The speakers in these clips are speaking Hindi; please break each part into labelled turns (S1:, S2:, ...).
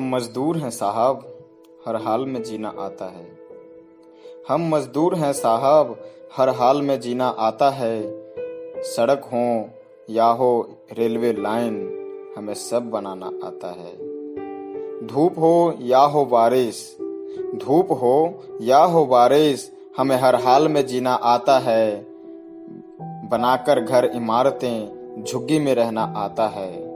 S1: हम मजदूर हैं साहब, हर हाल में जीना आता है। हम मजदूर हैं साहब, हर हाल में जीना आता है। सड़क हो या हो रेलवे लाइन, हमें सब बनाना आता है। धूप हो या हो बारिश, धूप हो या हो बारिश, हमें हर हाल में जीना आता है। बनाकर घर इमारतें झुग्गी में रहना आता है।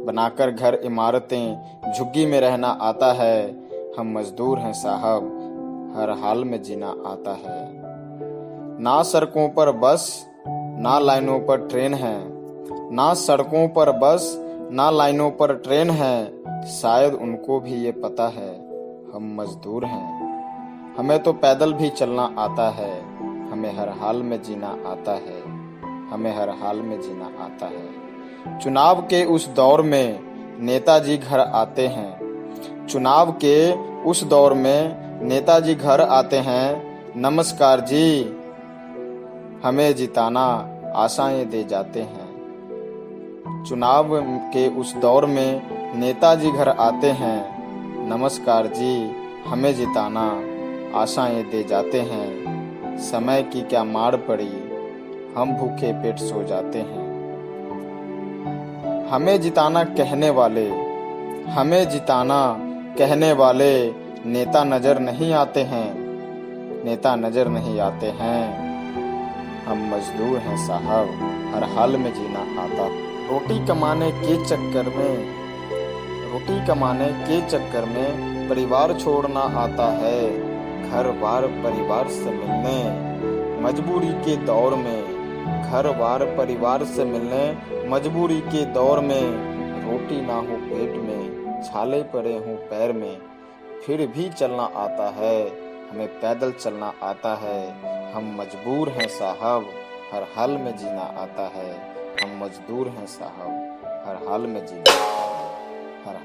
S1: बनाकर घर इमारतें झुग्गी में रहना आता है। हम मजदूर हैं साहब, हर हाल में जीना आता है। ना सड़कों पर बस, ना लाइनों पर ट्रेन है। ना सड़कों पर बस, ना लाइनों पर ट्रेन है। शायद उनको भी ये पता है हम मजदूर हैं। हमें तो पैदल भी चलना आता है। हमें हर हाल में जीना आता है। हमें हर हाल में जीना आता है। चुनाव के उस दौर में नेताजी घर आते हैं। चुनाव के उस दौर में नेताजी घर आते हैं। नमस्कार जी, हमें जिताना आशाएं दे जाते हैं। चुनाव के उस दौर में नेताजी घर आते हैं। नमस्कार जी, हमें जिताना आशाएं दे जाते हैं। समय की क्या मार पड़ी, हम भूखे पेट सो जाते हैं। हमें जिताना कहने वाले, हमें जिताना कहने वाले नेता नजर नहीं आते हैं। नेता नजर नहीं आते हैं। हम मजदूर हैं साहब, हर हाल में जीना आता। रोटी कमाने के चक्कर में, रोटी कमाने के चक्कर में परिवार छोड़ना आता है। घर बार परिवार से मिलने मजबूरी के दौर में, घर बार परिवार से मिलने मजबूरी के दौर में। रोटी ना हो पेट में, छाले पड़े हों पैर में, फिर भी चलना आता है। हमें पैदल चलना आता है। हम मजबूर हैं साहब, हर हाल में जीना आता है। हम मजदूर हैं साहब, हर हाल में जीना आता है। हर